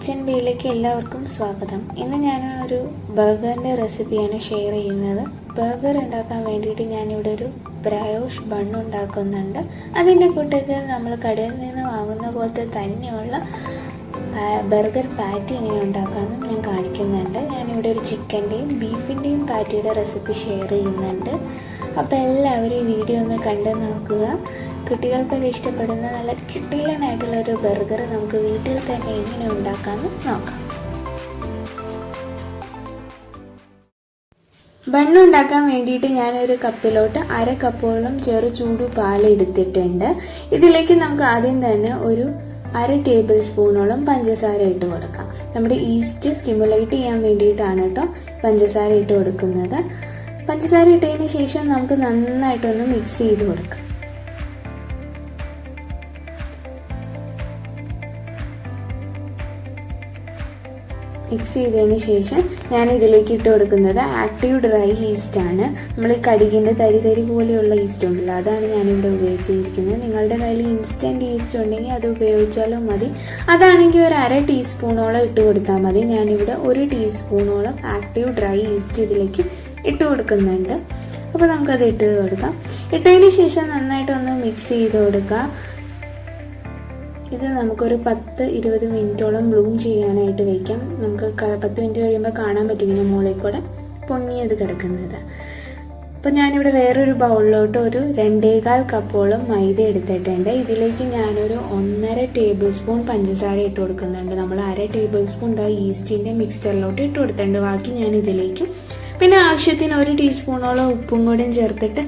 Kitchen ബേയിലേക്ക് എല്ലാവർക്കും സ്വാഗതം. ഇന്ന് ഞാൻ ഒരു ബർഗറിൻ്റെ റെസിപ്പിയാണ് ഷെയർ ചെയ്യുന്നത്. ബർഗർ ഉണ്ടാക്കാൻ വേണ്ടിയിട്ട് ഞാനിവിടെ ഒരു ബ്രയോഷ് ബൺ ഉണ്ടാക്കുന്നുണ്ട്. അതിൻ്റെ കൂട്ടത്തിൽ നമ്മൾ കടയിൽ നിന്ന് വാങ്ങുന്ന പോലത്തെ തന്നെയുള്ള ബർഗർ പാറ്റി എങ്ങനെ ഉണ്ടാക്കാമെന്നും ഞാൻ കാണിക്കുന്നുണ്ട്. ഞാനിവിടെ ഒരു ചിക്കൻ്റെയും ബീഫിൻ്റെയും പാറ്റിയുടെ റെസിപ്പി ഷെയർ ചെയ്യുന്നുണ്ട്. അപ്പോൾ എല്ലാവരും ഈ വീഡിയോ ഒന്ന് കണ്ടു നോക്കുക. കുട്ടികൾക്കൊക്കെ ഇഷ്ടപ്പെടുന്ന നല്ല കിടിലനായിട്ടുള്ളൊരു ബർഗർ നമുക്ക് വീട്ടിൽ തന്നെ എങ്ങനെ ഉണ്ടാക്കാമെന്ന് നോക്കാം. ബണ്ണുണ്ടാക്കാൻ വേണ്ടിയിട്ട് ഞാനൊരു കപ്പിലോട്ട് 1/2 കപ്പോളം ചെറു ചൂട് പാൽ എടുത്തിട്ടുണ്ട്. ഇതിലേക്ക് നമുക്ക് ആദ്യം തന്നെ ഒരു 1/2 ടേബിൾ സ്പൂണോളം പഞ്ചസാര ഇട്ട് കൊടുക്കാം. നമ്മുടെ ഈസ്റ്റ് സ്റ്റിമുലേറ്റ് ചെയ്യാൻ വേണ്ടിയിട്ടാണ് കേട്ടോ പഞ്ചസാര ഇട്ട് കൊടുക്കുന്നത്. പഞ്ചസാര ഇട്ടതിന് ശേഷം നമുക്ക് നന്നായിട്ടൊന്ന് മിക്സ് ചെയ്ത് കൊടുക്കാം. മിക്സ് ചെയ്തതിന് ശേഷം ഞാൻ ഇതിലേക്ക് ഇട്ട് കൊടുക്കുന്നത് ആക്റ്റീവ് ഡ്രൈ ഈസ്റ്റ് ആണ്. നമ്മൾ കടുകിൻ്റെ തരി പോലെയുള്ള ഈസ്റ്റ് ഉണ്ടല്ലോ, അതാണ് ഞാനിവിടെ ഉപയോഗിച്ചിരിക്കുന്നത്. നിങ്ങളുടെ കയ്യിൽ ഇൻസ്റ്റൻറ്റ് ഈസ്റ്റ് ഉണ്ടെങ്കിൽ അത് ഉപയോഗിച്ചാലും മതി. അതാണെങ്കിൽ ഒരു 1/2 ടീസ്പൂണോളം ഇട്ട് കൊടുത്താൽ മതി. ഞാനിവിടെ 1 ടീസ്പൂണോളം ആക്റ്റീവ് ഡ്രൈ ഈസ്റ്റ് ഇതിലേക്ക് ഇട്ട് കൊടുക്കുന്നുണ്ട്. അപ്പോൾ നമുക്കത് ഇട്ട് കൊടുക്കാം. ഇട്ടതിന് ശേഷം നന്നായിട്ടൊന്ന് മിക്സ് ചെയ്ത് കൊടുക്കാം. ഇത് നമുക്കൊരു 10-20 മിനിറ്റോളം ബ്ലൂം ചെയ്യാനായിട്ട് വയ്ക്കാം. നമുക്ക് 10 മിനിറ്റ് കഴിയുമ്പോൾ കാണാൻ പറ്റും ഇങ്ങനെ മുകളിൽ കൂടെ പൊങ്ങിയത് കിടക്കുന്നത്. അപ്പോൾ ഞാനിവിടെ വേറൊരു ബൗളിലോട്ട് ഒരു 2.25 കപ്പോളം മൈദ എടുത്തിട്ടുണ്ട്. ഇതിലേക്ക് ഞാനൊരു 1.5 ടേബിൾ സ്പൂൺ പഞ്ചസാര ഇട്ട് കൊടുക്കുന്നുണ്ട്. നമ്മൾ 1/2 ടേബിൾ സ്പൂൺ ഈസ്റ്റിൻ്റെ മിക്സ്ചറിലോട്ട് ഇട്ട് കൊടുത്തിട്ടുണ്ട്. ബാക്കി ഞാൻ ഇതിലേക്ക് പിന്നെ ആവശ്യത്തിന് 1 ടീസ്പൂണോളം ഉപ്പും കൂടെയും ചേർത്തിട്ട്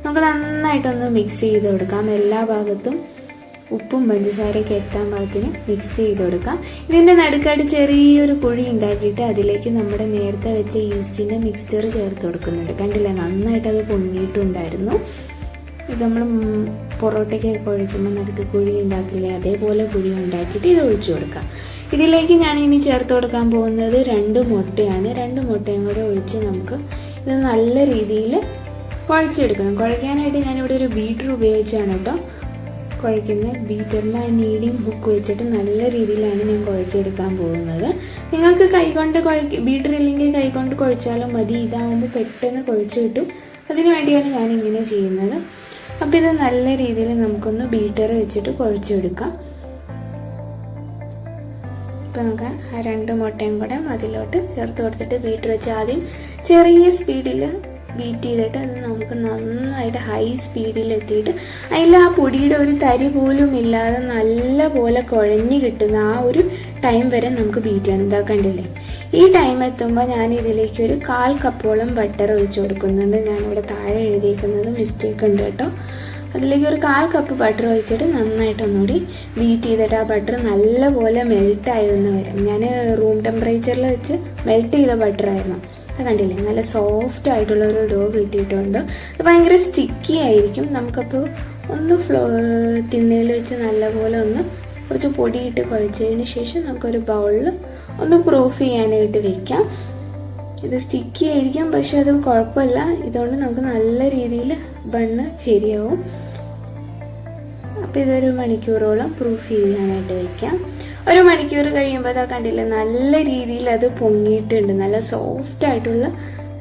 നമുക്ക് നന്നായിട്ടൊന്ന് മിക്സ് ചെയ്ത് കൊടുക്കാം. എല്ലാ ഭാഗത്തും ഉപ്പും പഞ്ചസാരയൊക്കെ എത്താൻ പാകത്തിന് മിക്സ് ചെയ്ത് കൊടുക്കാം. ഇതിൻ്റെ നടുക്കായിട്ട് ചെറിയൊരു കുഴി ഉണ്ടാക്കിയിട്ട് അതിലേക്ക് നമ്മുടെ നേരത്തെ വെച്ച ഈസ്റ്റിൻ്റെ മിക്സ്ചർ ചേർത്ത് കൊടുക്കുന്നുണ്ട്. കണ്ടില്ലേ, നന്നായിട്ട് അത് പൊങ്ങിയിട്ടുണ്ടായിരുന്നു. ഇത് നമ്മൾ പൊറോട്ടയ്ക്കൊക്കെ ഒഴിക്കുമ്പോൾ നടുക്ക് കുഴി ഉണ്ടാക്കില്ലേ, അതേപോലെ കുഴി ഉണ്ടാക്കിയിട്ട് ഇത് ഒഴിച്ചു കൊടുക്കാം. ഇതിലേക്ക് ഞാൻ ഇനി ചേർത്ത് കൊടുക്കാൻ പോകുന്നത് 2 മുട്ടയാണ്. 2 മുട്ടയും കൂടെ ഒഴിച്ച് നമുക്ക് ഇത് നല്ല രീതിയിൽ കുഴച്ചെടുക്കണം. കുഴയ്ക്കാനായിട്ട് ഞാനിവിടെ ഒരു ബീറ്റർ ഉപയോഗിച്ചാണ് കേട്ടോ കുഴയ്ക്കുന്നത്. ബീറ്ററിൻ്റെ ആ നീഡിങ് ഹുക്ക് വെച്ചിട്ട് നല്ല രീതിയിലാണ് ഞാൻ കുഴച്ചെടുക്കാൻ പോകുന്നത്. നിങ്ങൾക്ക് കൈകൊണ്ട് ബീറ്റർ ഇല്ലെങ്കിൽ കൈകൊണ്ട് കുഴച്ചാലും മതി. ഇതാകുമ്പോൾ പെട്ടെന്ന് കുഴച്ച് കിട്ടും. അതിനു വേണ്ടിയാണ് ഞാൻ ഇങ്ങനെ ചെയ്യുന്നത്. അപ്പോൾ ഇത് നല്ല രീതിയിൽ നമുക്കൊന്ന് ബീറ്റർ വെച്ചിട്ട് കുഴച്ചെടുക്കാം. ഇപ്പോൾ നമുക്ക് ആ 2 മുട്ടയും കൂടെ അതിലോട്ട് ചേർത്ത് കൊടുത്തിട്ട് ബീറ്റർ വെച്ച് ആദ്യം ചെറിയ സ്പീഡിൽ ബീറ്റ് ചെയ്തിട്ട് അത് നമുക്ക് നന്നായിട്ട് ഹൈ സ്പീഡിൽ എത്തിയിട്ട് അതിൽ ആ പൊടിയുടെ ഒരു തരി പോലും ഇല്ലാതെ നല്ല പോലെ കുഴഞ്ഞ് കിട്ടുന്ന ആ ഒരു ടൈം വരെ നമുക്ക് ബീറ്റ് ചെയ്യണം. ഇതാ കണ്ടില്ലേ, ഈ ടൈം എത്തുമ്പോൾ ഞാൻ ഇതിലേക്ക് ഒരു 1/4 കപ്പോളം ബട്ടർ ഒഴിച്ച് കൊടുക്കുന്നുണ്ട്. ഞാനിവിടെ താഴെ എഴുതിയിരിക്കുന്നത് മിസ്റ്റേക്ക് ഉണ്ട് കേട്ടോ. അതിലേക്ക് ഒരു 1/4 കപ്പ് ബട്ടർ ഒഴിച്ചിട്ട് നന്നായിട്ട് ഒന്നുകൂടി ബീറ്റ് ചെയ്തിട്ട് ആ ബട്ടർ നല്ലപോലെ മെൽട്ടായിരുന്നു വരെ. ഞാൻ റൂം ടെമ്പറേച്ചറിൽ വെച്ച് മെൽറ്റ് ചെയ്ത ബട്ടറായിരുന്നു. കണ്ടില്ലേ, നല്ല സോഫ്റ്റ് ആയിട്ടുള്ളൊരു ഡോ കിട്ടിയിട്ടുണ്ട്. അത് ഭയങ്കര സ്റ്റിക്കി ആയിരിക്കും. നമുക്കപ്പോൾ ഒന്ന് തിണ്ണയിൽ വെച്ച് നല്ലപോലെ ഒന്ന് കുറച്ച് പൊടിയിട്ട് കുഴച്ചതിന് ശേഷം നമുക്കൊരു ബൗളിൽ ഒന്ന് പ്രൂഫ് ചെയ്യാനായിട്ട് വെക്കാം. ഇത് സ്റ്റിക്കി ആയിരിക്കും, പക്ഷെ അത് കുഴപ്പമില്ല. ഇതുകൊണ്ട് നമുക്ക് നല്ല രീതിയിൽ ബണ്ണ് ശരിയാവും. അപ്പോൾ ഇതൊരു 1 മണിക്കൂറോളം പ്രൂഫ് ചെയ്യാനായിട്ട് വെക്കാം. 1 മണിക്കൂർ കഴിയുമ്പോൾ അതാ കണ്ടില്ല, നല്ല രീതിയിൽ അത് പൊങ്ങിയിട്ടുണ്ട്. നല്ല സോഫ്റ്റ് ആയിട്ടുള്ള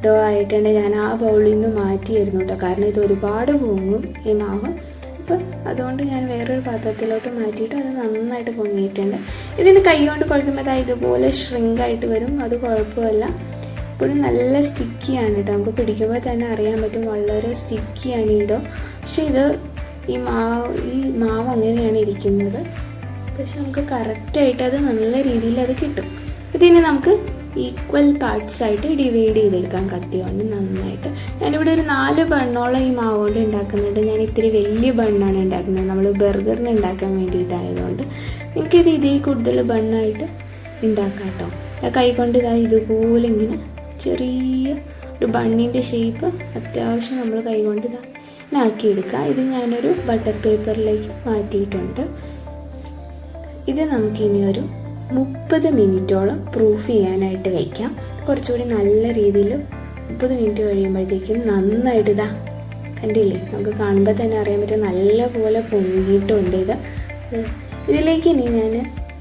ഡോ ആയിട്ടുണ്ട്. ഞാൻ ആ ബൗളിൽ നിന്ന് മാറ്റിയായിരുന്നു കേട്ടോ, കാരണം ഇത് ഒരുപാട് പൊങ്ങും ഈ മാവ്. അപ്പോൾ അതുകൊണ്ട് ഞാൻ വേറൊരു പാത്രത്തിലോട്ട് മാറ്റിയിട്ട് അത് നന്നായിട്ട് പൊങ്ങിയിട്ടുണ്ട്. ഇതിന് കൈ കൊണ്ട് കുഴക്കുമ്പോൾ ഇതുപോലെ ഷ്രിങ്കായിട്ട് വരും. അത് കുഴപ്പമില്ല. ഇപ്പോഴും നല്ല സ്റ്റിക്കിയാണ് കേട്ടോ. നമുക്ക് പിടിക്കുമ്പോൾ തന്നെ അറിയാൻ പറ്റും വളരെ സ്റ്റിക്കിയാണ് ഈ ഡോ. പക്ഷെ ഇത് ഈ മാവ് അങ്ങനെയാണ് ഇരിക്കുന്നത്. പക്ഷെ നമുക്ക് കറക്റ്റായിട്ട് അത് നല്ല രീതിയിൽ അത് കിട്ടും. ഇതിന് നമുക്ക് ഈക്വൽ പാർട്സ് ആയിട്ട് ഡിവൈഡ് ചെയ്തെടുക്കാം കത്തി കൊണ്ട് നന്നായിട്ട്. ഞാനിവിടെ ഒരു 4 ബണ്ണോളം ഈ മാവ് കൊണ്ട് ഉണ്ടാക്കുന്നുണ്ട്. ഞാൻ ഇത്തിരി വലിയ ബണ്ണാണ് ഉണ്ടാക്കുന്നത്, നമ്മൾ ബർഗറിന് ഉണ്ടാക്കാൻ വേണ്ടിയിട്ടായതുകൊണ്ട്. എനിക്കിത് ഇതിൽ കൂടുതൽ ബണ്ണായിട്ട് ഉണ്ടാക്കാം കേട്ടോ. കൈ കൊണ്ട് ഇതുപോലെ ഇങ്ങനെ ചെറിയ ഒരു ബണ്ണിൻ്റെ ഷേപ്പ് അത്യാവശ്യം നമ്മൾ കൈ കൊണ്ട് ആക്കിയെടുക്കുക. ഇത് ഞാനൊരു ബട്ടർ പേപ്പറിലേക്ക് മാറ്റിയിട്ടുണ്ട്. ഇത് നമുക്കിനി ഒരു 30 മിനിറ്റോളം പ്രൂഫ് ചെയ്യാനായിട്ട് വയ്ക്കാം. കുറച്ചുകൂടി നല്ല രീതിയിൽ 30 മിനിറ്റ് കഴിയുമ്പോഴത്തേക്കും നന്നായിട്ട് കണ്ടില്ലേ, നമുക്ക് കാണുമ്പോൾ തന്നെ അറിയാൻ പറ്റും നല്ല പോലെ പൊങ്ങിയിട്ടുണ്ട്. ഇതിലേക്ക് ഇനി ഞാൻ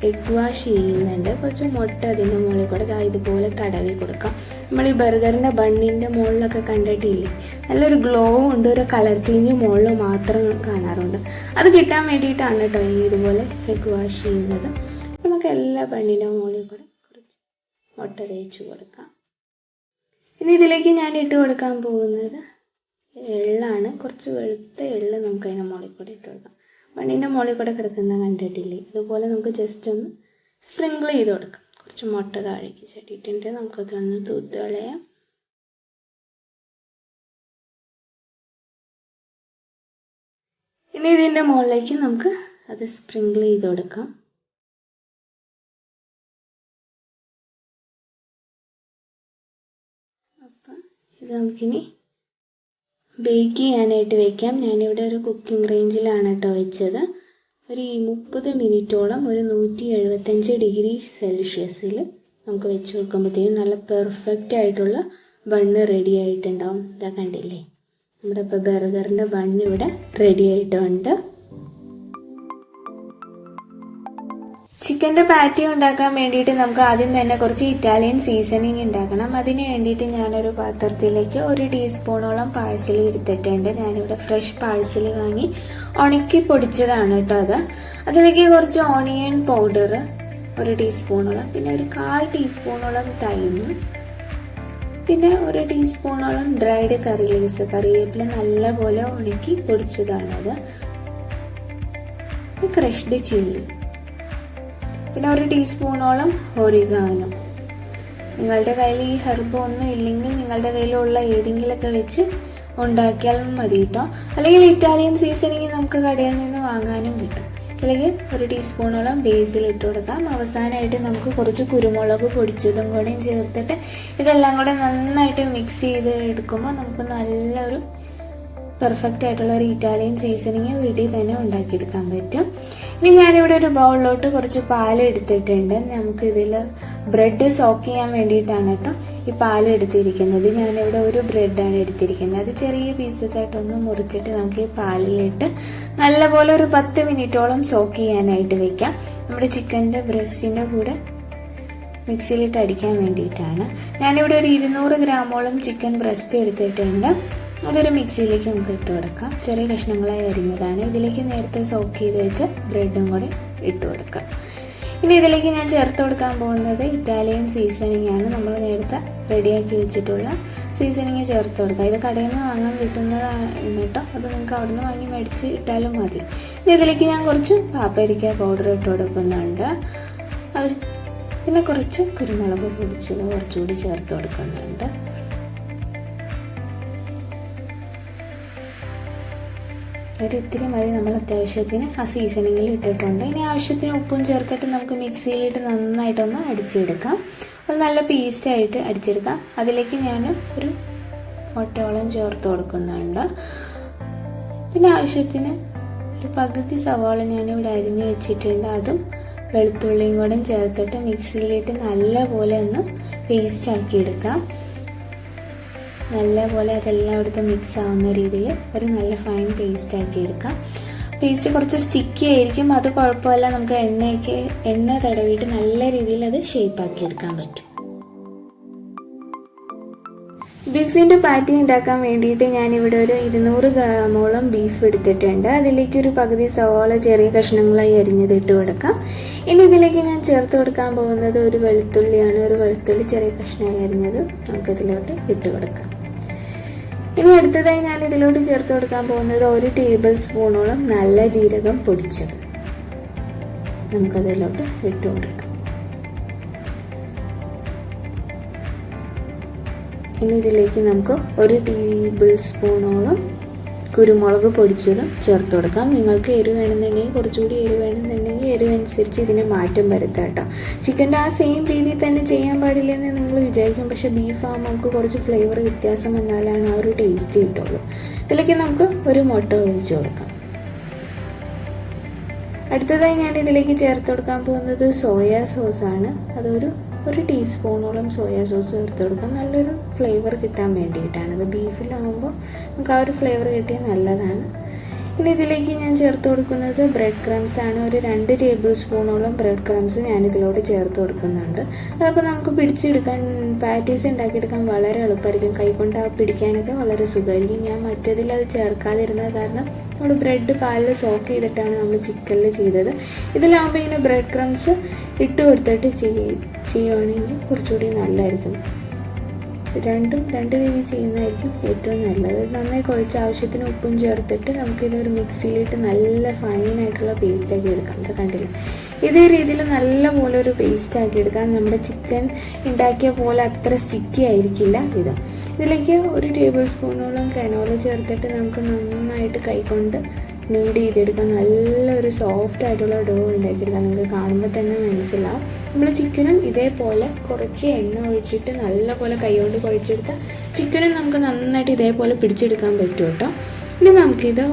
എഗ് വാഷ് ചെയ്യുന്നുണ്ട്. കുറച്ച് മുട്ട അതിൻ്റെ മുകളിൽ കൂടെ ഇതുപോലെ തടവി കൊടുക്കാം. നമ്മൾ ഈ ബർഗറിൻ്റെ ബണ്ണിൻ്റെ മുകളിലൊക്കെ കണ്ടിട്ടില്ലേ, നല്ലൊരു ഗ്ലോ ഉണ്ട്, ഒരു കളർ ചേഞ്ച് മുകളിൽ മാത്രം കാണാറുണ്ട്. അത് കിട്ടാൻ വേണ്ടിയിട്ടാണ് കേട്ടോ ഈ ഇതുപോലെ എഗ് വാഷ് ചെയ്യുന്നത്. അപ്പോൾ നമുക്ക് എല്ലാ ബണ്ണിൻ്റെ മുകളിൽ കൂടെ കുറച്ച് മുട്ട തേച്ച് കൊടുക്കാം. ഇനി ഇതിലേക്ക് ഞാൻ ഇട്ട് കൊടുക്കാൻ പോകുന്നത് എള്ളാണ്. കുറച്ച് വെളുത്ത എള്ള് നമുക്ക് അതിൻ്റെ മുകളിൽ കൂടെ ഇട്ട് കൊടുക്കാം. ബണ്ണിൻ്റെ മുകളിൽ കൂടെ കിടക്കുന്ന കണ്ടിട്ടില്ലേ, ഇതുപോലെ നമുക്ക് ജസ്റ്റ് ഒന്ന് സ്പ്രിങ്കിൾ ചെയ്ത് കൊടുക്കാം. കുറച്ച് മുട്ട താഴേക്ക് ചട്ടിയിട്ടിട്ട് നമുക്കതൊന്ന് തൂത്ത് കളയാം. ഇനി ഇതിൻ്റെ മുകളിലേക്ക് നമുക്ക് അത് സ്പ്രിങ്കിൾ ചെയ്ത് കൊടുക്കാം. അപ്പം ഇത് നമുക്കിനി ബേക്ക് ചെയ്യാനായിട്ട് വെക്കാം. ഞാനിവിടെ ഒരു കുക്കിംഗ് റേഞ്ചിലാണ് കേട്ടോ വെച്ചത്. ഒരു 30 മിനിറ്റോളം ഒരു 175 ഡിഗ്രി സെൽഷ്യസിൽ നമുക്ക് വെച്ച് കൊടുക്കുമ്പോഴത്തേക്കും നല്ല പെർഫെക്റ്റ് ആയിട്ടുള്ള ബണ്ണ് റെഡി ആയിട്ടുണ്ടാവും. ഇതാ കണ്ടില്ലേ, നമ്മുടെ ഇപ്പോൾ ബർഗറിൻ്റെ ബണ്ണ് ഇവിടെ റെഡി ആയിട്ടുണ്ട്. ചിക്കൻ്റെ പാറ്റി ഉണ്ടാക്കാൻ വേണ്ടിയിട്ട് നമുക്ക് ആദ്യം തന്നെ കുറച്ച് ഇറ്റാലിയൻ സീസണിങ് ഉണ്ടാക്കണം. അതിന് വേണ്ടിയിട്ട് ഞാനൊരു പാത്രത്തിലേക്ക് 1 ടീസ്പൂണോളം പാഴ്സലി എടുത്തിട്ടുണ്ട്. ഞാനിവിടെ ഫ്രഷ് പാഴ്സലി വാങ്ങി ഉണക്കി പൊടിച്ചതാണ് കേട്ടോ. അതിലേക്ക് കുറച്ച് ഓണിയൻ പൗഡർ 1 ടീസ്പൂണോളം, പിന്നെ ഒരു 1/4 ടീസ്പൂണോളം തൈമ്, പിന്നെ 1 ടീസ്പൂണോളം ഡ്രൈഡ് കറി ലീവ്സ്, കറിവേപ്പില നല്ലപോലെ ഉണക്കി പൊടിച്ചതാണത്, ക്രഷ്ഡ് ചില്ലി, പിന്നെ 1 ടീസ്പൂണോളം ഒറിഗാനോ. നിങ്ങളുടെ കയ്യിൽ ഈ ഹെർബ് ഒന്നും ഇല്ലെങ്കിൽ നിങ്ങളുടെ കയ്യിലുള്ള ഏതെങ്കിലുമൊക്കെ വെച്ച് ഉണ്ടാക്കിയാലും മതി കേട്ടോ. അല്ലെങ്കിൽ ഇറ്റാലിയൻ സീസണിങ് നമുക്ക് കടയിൽ നിന്ന് വാങ്ങാനും കിട്ടും. അല്ലെങ്കിൽ 1 ടീസ്പൂണോളം ബേസിൽ ഇട്ട് കൊടുക്കാം. അവസാനമായിട്ട് നമുക്ക് കുറച്ച് കുരുമുളക് പൊടിച്ചതും കൂടെ ചേർത്തിട്ട് ഇതെല്ലാം കൂടെ നന്നായിട്ട് മിക്സ് ചെയ്ത് എടുക്കുമ്പോൾ നമുക്ക് നല്ലൊരു പെർഫെക്റ്റ് ആയിട്ടുള്ള ഒരു ഇറ്റാലിയൻ സീസണിങ് വീട്ടിൽ തന്നെ ഉണ്ടാക്കിയെടുക്കാൻ പറ്റും. ഇനി ഞാനിവിടെ ഒരു ബൗളിലോട്ട് കുറച്ച് പാൽ എടുത്തിട്ടുണ്ട്. നമുക്ക് ഇതിൽ ബ്രെഡ് സോക്ക് ചെയ്യാൻ വേണ്ടിയിട്ടാണ് കേട്ടോ ഈ പാൽ എടുത്തിരിക്കുന്നത്. ഞാനിവിടെ ഒരു ബ്രെഡാണ് എടുത്തിരിക്കുന്നത്. അത് ചെറിയ പീസസ് ആയിട്ടൊന്ന് മുറിച്ചിട്ട് നമുക്ക് ഈ പാലിലിട്ട് നല്ലപോലെ ഒരു 10 മിനിറ്റോളം സോക്ക് ചെയ്യാനായിട്ട് വെക്കാം. നമ്മുടെ ചിക്കൻ്റെ ബ്രസ്റ്റിൻ്റെ കൂടെ മിക്സിയിലിട്ട് അടിക്കാൻ വേണ്ടിയിട്ടാണ്. ഞാനിവിടെ ഒരു 200 ഗ്രാമോളം ചിക്കൻ ബ്രസ്റ്റ് എടുത്തിട്ടുണ്ട്. അതൊരു മിക്സിയിലേക്ക് നമുക്ക് ഇട്ട് കൊടുക്കാം. ചെറിയ കഷ്ണങ്ങളായി അരിഞ്ഞതാണ്. ഇതിലേക്ക് നേരത്തെ സോക്ക് ചെയ്ത് വെച്ച ബ്രെഡും കൂടെ ഇട്ട് കൊടുക്കാം. ഇനി ഇതിലേക്ക് ഞാൻ ചേർത്ത് കൊടുക്കാൻ പോകുന്നത് ഇറ്റാലിയൻ സീസണിങ് ആണ്. നമ്മൾ നേരത്തെ റെഡിയാക്കി വെച്ചിട്ടുള്ള സീസണിങ് ചേർത്ത് കൊടുക്കാം. ഇത് കടയിൽ നിന്ന് വാങ്ങാൻ കിട്ടുന്നതാണ് കേട്ടോ. അത് നിങ്ങൾക്ക് അവിടെ നിന്ന് വാങ്ങി മേടിച്ച് ഇട്ടാലും മതി. ഇനി ഇതിലേക്ക് ഞാൻ കുറച്ച് പാപ്രിക്ക പൗഡർ ഇട്ട് കൊടുക്കുന്നുണ്ട്. പിന്നെ കുറച്ച് കുരുമുളക് പൊടിച്ചത് കുറച്ചുകൂടി ചേർത്ത് കൊടുക്കുന്നുണ്ട്. ഒരിത്തിരി മതി, നമ്മൾ അത്യാവശ്യത്തിന് ആ സീസണിങ്ങിൽ ഇട്ടിട്ടുണ്ട്. ഇനി ആവശ്യത്തിന് ഉപ്പും ചേർത്തിട്ട് നമുക്ക് മിക്സിയിലിട്ട് നന്നായിട്ടൊന്ന് അടിച്ചെടുക്കാം. അത് നല്ല പീസായിട്ട് അടിച്ചെടുക്കാം. അതിലേക്ക് ഞാൻ ഒരു മുട്ടയോളം ചേർത്ത് കൊടുക്കുന്നുണ്ട്. പിന്നെ ആവശ്യത്തിന് ഒരു പകുതി സവാള ഞാനിവിടെ അരിഞ്ഞ് വെച്ചിട്ടുണ്ട്. അതും വെളുത്തുള്ളിയും കൂടെ ചേർത്തിട്ട് മിക്സിയിലിട്ട് നല്ലപോലെ ഒന്ന് പേസ്റ്റ് ആക്കി എടുക്കാം. നല്ലപോലെ അതെല്ലായിടത്തും മിക്സ് ആവുന്ന രീതിയിൽ ഒരു നല്ല ഫൈൻ പേസ്റ്റ് ആക്കി എടുക്കാം. പേസ്റ്റ് കുറച്ച് സ്റ്റിക്കി ആയിരിക്കും, അത് കുഴപ്പമില്ല. നമുക്ക് എണ്ണ തടവിയിട്ട് നല്ല രീതിയിൽ അത് ഷേപ്പ് ആക്കി എടുക്കാൻ പറ്റും. ബീഫിൻ്റെ പാറ്റി ഉണ്ടാക്കാൻ വേണ്ടിയിട്ട് ഞാനിവിടെ ഒരു 200 ഗ്രാമോളം ബീഫ് എടുത്തിട്ടുണ്ട്. അതിലേക്ക് ഒരു പകുതി സവാള ചെറിയ കഷ്ണങ്ങളായി അരിഞ്ഞത് ഇട്ട് കൊടുക്കാം. ഇനി ഇതിലേക്ക് ഞാൻ ചേർത്ത് കൊടുക്കാൻ പോകുന്നത് ഒരു വെളുത്തുള്ളിയാണ്. ഒരു വെളുത്തുള്ളി ചെറിയ കഷ്ണമായി അരിഞ്ഞത് നമുക്കിതിലോട്ട് ഇട്ട് കൊടുക്കാം. ഇനി അടുത്തതായി ഞാൻ ഇതിലോട്ട് ചേർത്ത് കൊടുക്കാൻ പോകുന്നത് 1 ടേബിൾ സ്പൂണോളം നല്ല ജീരകം പൊടിച്ചത് നമുക്കതിലോട്ട് ഇട്ട് കൊടുക്കാം. ഇനി ഇതിലേക്ക് നമുക്ക് 1 ടേബിൾ സ്പൂണോളം കുരുമുളക് പൊടിച്ചതും ചേർത്ത് കൊടുക്കാം. നിങ്ങൾക്ക് എരിവ് വേണമെന്നുണ്ടെങ്കിൽ കുറച്ചുകൂടി എരിവ് വേണമെന്നുണ്ടെങ്കിൽ എരിവനുസരിച്ച് ഇതിന് മാറ്റം വരുത്താം കേട്ടോ. ചിക്കൻ്റെ ആ സെയിം രീതിയിൽ തന്നെ ചെയ്യാൻ പാടില്ലെന്ന് നിങ്ങൾ വിചാരിക്കും. പക്ഷേ ബീഫാകുമ്പോൾ നമുക്ക് കുറച്ച് ഫ്ലേവർ വ്യത്യാസം വന്നാലാണ് ആ ഒരു ടേസ്റ്റ് കിട്ടുള്ളൂ. ഇതിലേക്ക് നമുക്ക് ഒരു മുട്ട ഒഴിച്ചു കൊടുക്കാം. അടുത്തതായി ഞാൻ ഇതിലേക്ക് ചേർത്ത് കൊടുക്കാൻ പോകുന്നത് സോയാ സോസാണ്. അതൊരു 1 ടീസ്പൂണോളം സോയാ സോസ് ചേർത്ത് കൊടുക്കാം. നല്ലൊരു ഫ്ലേവർ കിട്ടാൻ വേണ്ടിയിട്ടാണ്. അത് ബീഫിലാകുമ്പോൾ നമുക്ക് ആ ഒരു ഫ്ലേവർ കിട്ടിയാൽ നല്ലതാണ്. ഇനി ഇതിലേക്ക് ഞാൻ ചേർത്ത് കൊടുക്കുന്നത് ബ്രെഡ് ക്രംസ് ആണ്. ഒരു 2 ടേബിൾ സ്പൂണോളം ബ്രെഡ് ക്രംസ് ഞാനിതിലോട്ട് ചേർത്ത് കൊടുക്കുന്നുണ്ട്. അതപ്പോൾ നമുക്ക് പിടിച്ചെടുക്കാൻ, പാറ്റീസ് ഉണ്ടാക്കിയെടുക്കാൻ വളരെ എളുപ്പമായിരിക്കും. കൈകൊണ്ട് പിടിക്കാനൊക്കെ വളരെ സുഖമായിരിക്കും. ഞാൻ മറ്റേതിൽ അത് ചേർക്കാതിരുന്നത് കാരണം നമ്മൾ ബ്രെഡ് പാലിൽ സോക്ക് ചെയ്തിട്ടാണ് നമ്മൾ ചിക്കനിൽ ചെയ്തത്. ഇതിലാകുമ്പോൾ ഇങ്ങനെ ബ്രെഡ് ക്രംസ് ഇട്ട് കൊടുത്തിട്ട് ചെയ്യുവാണെങ്കിൽ കുറച്ചുകൂടി നല്ലതായിരിക്കും. രണ്ട് രീതി ചെയ്യുന്നതായിരിക്കും ഏറ്റവും നല്ലത്. നന്നായി കുഴച്ച് ആവശ്യത്തിന് ഉപ്പും ചേർത്തിട്ട് നമുക്കിതൊരു മിക്സിയിലിട്ട് നല്ല ഫൈനായിട്ടുള്ള പേസ്റ്റാക്കി എടുക്കാം. ഇത് കണ്ടില്ല, ഇതേ രീതിയിൽ നല്ല പോലെ ഒരു പേസ്റ്റാക്കി എടുക്കാം. നമ്മുടെ ചിക്കൻ ഉണ്ടാക്കിയ പോലെ അത്ര സ്റ്റിക്കി ആയിരിക്കില്ല ഇത്. ഇതിലേക്ക് 1 ടേബിൾ സ്പൂണോളം കനോല ചേർത്തിട്ട് നമുക്ക് നന്നായിട്ട് കൈകൊണ്ട് നീഡ് ചെയ്തെടുക്കാം. നല്ലൊരു സോഫ്റ്റ് ആയിട്ടുള്ള ഡോ ഉണ്ടാക്കിയെടുക്കാം. നിങ്ങൾക്ക് കാണുമ്പോൾ തന്നെ മനസ്സിലാവും. നമ്മൾ ചിക്കനും ഇതേപോലെ കുറച്ച് എണ്ണ ഒഴിച്ചിട്ട് നല്ലപോലെ കൈകൊണ്ട് കുഴച്ചെടുത്താൽ ചിക്കനും നമുക്ക് നന്നായിട്ട് ഇതേപോലെ പിടിച്ചെടുക്കാൻ പറ്റും കേട്ടോ. ഇനി നമുക്കിത്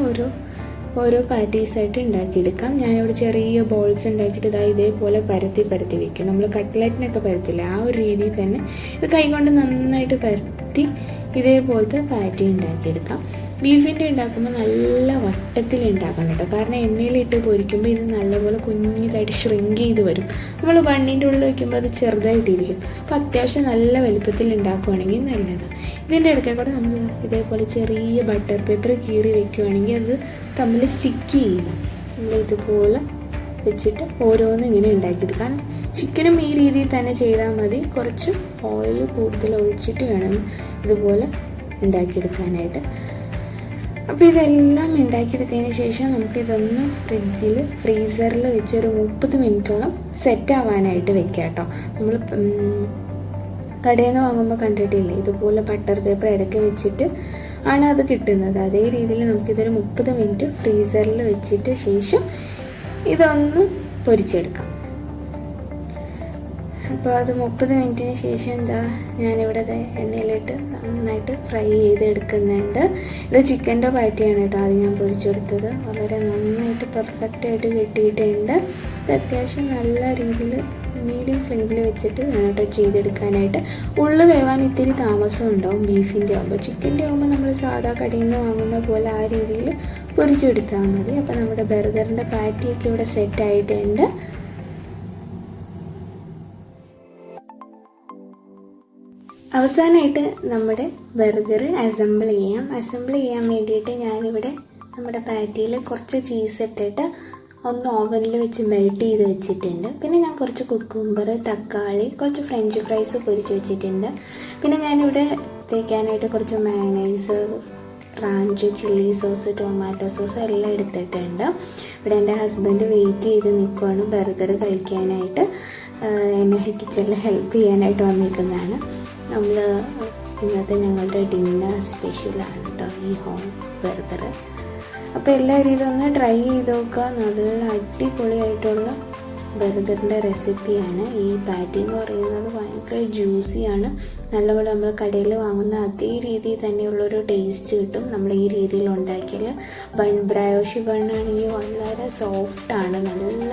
ഓരോ പാറ്റീസായിട്ട് ഉണ്ടാക്കിയെടുക്കാം. ഞാനിവിടെ ചെറിയ ബോൾസ് ഉണ്ടാക്കിയിട്ട് ഇതേപോലെ പരത്തി വെക്കും. നമ്മൾ കട്ട്ലറ്റിനൊക്കെ പരത്തില്ല, ആ ഒരു രീതിയിൽ തന്നെ ഇത് കൈകൊണ്ട് നന്നായിട്ട് പരത്തി ഇതേപോലത്തെ പാറ്റി ഉണ്ടാക്കിയെടുക്കാം. ബീഫിൻ്റെ ഉണ്ടാക്കുമ്പോൾ നല്ല വട്ടത്തിൽ ഉണ്ടാക്കണം കേട്ടോ. കാരണം എണ്ണയിലിട്ട് പൊരിക്കുമ്പോൾ ഇത് നല്ലപോലെ കുഞ്ഞിതായിട്ട് ഷ്രിങ്ക് ചെയ്ത് വരും. നമ്മൾ ബണ്ണിൻ്റെ ഉള്ളിൽ വയ്ക്കുമ്പോൾ അത് ചെറുതായിട്ടിരിക്കും. അപ്പോൾ അത്യാവശ്യം നല്ല വലുപ്പത്തിൽ ഉണ്ടാക്കുകയാണെങ്കിൽ നല്ലത്. ഇതിൻ്റെ ഇടയ്ക്ക് കൂടെ നമ്മൾ ഇതേപോലെ ചെറിയ ബട്ടർ പേപ്പർ കീറി വെക്കുകയാണെങ്കിൽ അത് തമ്മിൽ സ്റ്റിക്ക് ചെയ്യില്ല. നമ്മൾ ഇതുപോലെ വെച്ചിട്ട് ഓരോന്നും ഇങ്ങനെ ഉണ്ടാക്കിയെടുക്കാം. ചിക്കനും ഈ രീതിയിൽ തന്നെ ചെയ്താൽ മതി. കുറച്ച് ഓയിൽ കൂടുതൽ ഒഴിച്ചിട്ട് വേണം ഇതുപോലെ ഉണ്ടാക്കിയെടുക്കാനായിട്ട്. അപ്പോൾ ഇതെല്ലാം ഉണ്ടാക്കിയെടുത്തതിന് ശേഷം നമുക്കിതൊന്ന് ഫ്രീസറിൽ വെച്ചൊരു 30 മിനിറ്റോളം സെറ്റ് ആവാനായിട്ട് വെക്കാം കേട്ടോ. നമ്മൾ കടയിൽ നിന്ന് വാങ്ങുമ്പോൾ കണ്ടിട്ടില്ലേ, ഇതുപോലെ ബട്ടർ പേപ്പർ ഇടയ്ക്ക് വെച്ചിട്ട് ആണ് അത് കിട്ടുന്നത്. അതേ രീതിയിൽ നമുക്കിതൊരു 30 മിനിറ്റ് ഫ്രീസറിൽ വെച്ചിട്ട് ശേഷം ഇതൊന്ന് പൊരിച്ചെടുക്കാം. അപ്പോൾ അത് 30 മിനിറ്റിന് ശേഷം ഞാനിവിടെ എണ്ണയിലിട്ട് നന്നായിട്ട് ഫ്രൈ ചെയ്തെടുക്കുന്നുണ്ട്. ഇത് ചിക്കൻ്റെ പാറ്റിയാണ് കേട്ടോ അത് ഞാൻ പൊരിച്ചെടുത്തത്. വളരെ നന്നായിട്ട് പെർഫെക്റ്റായിട്ട് കിട്ടിയിട്ടുണ്ട്. ഇത് അത്യാവശ്യം നല്ല രീതിയിൽ മീഡിയം ഫ്ലെയിമിൽ വെച്ചിട്ട് വേണം കേട്ടോ ചെയ്തെടുക്കാനായിട്ട്. ഉള്ളു വേവാൻ ഇത്തിരി താമസം ഉണ്ടാവും ബീഫിൻ്റെ ആകുമ്പോൾ. ചിക്കൻ്റെ ആകുമ്പോൾ നമ്മൾ സാധാ കടയിൽ നിന്ന് വാങ്ങുന്ന പോലെ ആ രീതിയിൽ പൊരിച്ചെടുത്താൽ മതി. അപ്പോൾ നമ്മുടെ ബർഗറിൻ്റെ പാറ്റിയൊക്കെ ഇവിടെ സെറ്റായിട്ടുണ്ട്. അവസാനമായിട്ട് നമ്മുടെ ബർഗർ അസംബിൾ ചെയ്യാൻ വേണ്ടിയിട്ട് ഞാനിവിടെ നമ്മുടെ പാറ്റിയിൽ കുറച്ച് ചീസ് ഇട്ടിട്ട് ഒന്ന് ഓവനിൽ വെച്ച് മെൽറ്റ് ചെയ്ത് വെച്ചിട്ടുണ്ട്. പിന്നെ ഞാൻ കുറച്ച് കുക്കുംബർ, തക്കാളി, കുറച്ച് ഫ്രഞ്ച് ഫ്രൈസ് പൊരിച്ച് വെച്ചിട്ടുണ്ട്. പിന്നെ ഞാനിവിടെ തേക്കാനായിട്ട് കുറച്ച് mayonnaise, ranch, chilli sauce, tomato sauce എല്ലാം എടുത്തിട്ടുണ്ട്. ഇവിടെ എൻ്റെ ഹസ്ബൻഡ് വെയിറ്റ് ചെയ്ത് നിൽക്കുകയാണ് ബർഗർ കഴിക്കാനായിട്ട്. എന്നെ കിച്ചണിൽ ഹെൽപ്പ് ചെയ്യാനായിട്ട് വന്നിരിക്കുന്നതാണ്. നമ്മൾ ഇന്നത്തെ ഞങ്ങളുടെ ഡിന്നർ സ്പെഷ്യലാണ് കേട്ടോ ഈ ഹോം ബർഗർ. അപ്പോൾ എല്ലാവരും ഇതൊന്ന് ട്രൈ ചെയ്ത് നോക്കുക. നല്ല അടിപൊളിയായിട്ടുള്ള ബർഗറിൻ്റെ റെസിപ്പിയാണ്. ഈ പാറ്റി എന്ന് പറയുന്നത് ഭയങ്കര ജ്യൂസിയാണ്. നല്ലപോലെ നമ്മൾ കടയിൽ വാങ്ങുന്ന അതേ രീതിയിൽ തന്നെയുള്ളൊരു ടേസ്റ്റ് കിട്ടും നമ്മൾ ഈ രീതിയിൽ ഉണ്ടാക്കിയാൽ. ബ്രയോഷ് ബണ്ണാണെങ്കിൽ വളരെ സോഫ്റ്റാണ്. നല്ല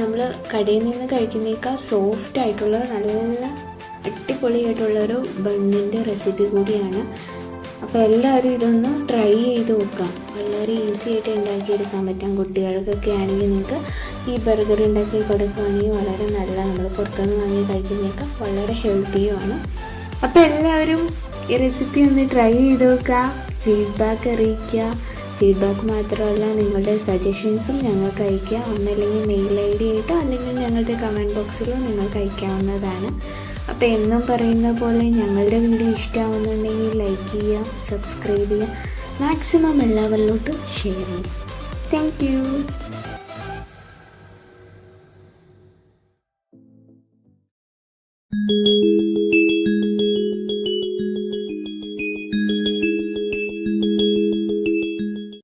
നമ്മൾ കടയിൽ നിന്ന് കഴിക്കുന്നേക്കാൾ സോഫ്റ്റായിട്ടുള്ള നല്ല അടിപൊളിയായിട്ടുള്ളൊരു ബണ്ണിൻ്റെ റെസിപ്പി കൂടിയാണ്. അപ്പോൾ എല്ലാവരും ഇതൊന്ന് ട്രൈ ചെയ്ത് നോക്കാം. വളരെ ഈസി ആയിട്ട് ഉണ്ടാക്കിയെടുക്കാൻ പറ്റും. കുട്ടികൾക്കൊക്കെ ആണെങ്കിൽ നിങ്ങൾക്ക് ഈ ബർഗർ ഉണ്ടാക്കി കൊടുക്കുകയാണെങ്കിൽ വളരെ നല്ല, നമ്മൾ പുറത്തുനിന്ന് വാങ്ങി കഴിക്കുന്നതൊക്കെ വളരെ ഹെൽത്തിയുമാണ്. അപ്പോൾ എല്ലാവരും ഈ റെസിപ്പി ഒന്ന് ട്രൈ ചെയ്ത് നോക്കുക, ഫീഡ്ബാക്ക് അറിയിക്കുക. ഫീഡ്ബാക്ക് മാത്രമല്ല നിങ്ങളുടെ സജഷൻസും ഞങ്ങൾക്ക് അയയ്ക്കുക. ഒന്നല്ലെങ്കിൽ മെയിൽ ID ആയിട്ടോ അല്ലെങ്കിൽ ഞങ്ങളുടെ കമൻറ്റ് ബോക്സിലോ നിങ്ങൾക്ക് അയക്കാവുന്നതാണ്. അപ്പോൾ എന്നും പറയുന്ന പോലെ ഞങ്ങളുടെ വീഡിയോ ഇഷ്ടമാവുന്നുണ്ടെങ്കിൽ ലൈക്ക് ചെയ്യുക, സബ്സ്ക്രൈബ് ചെയ്യുക, മാക്സിമം എല്ലാവരിലോട്ടും ഷെയർ ചെയ്യുക. Thank you.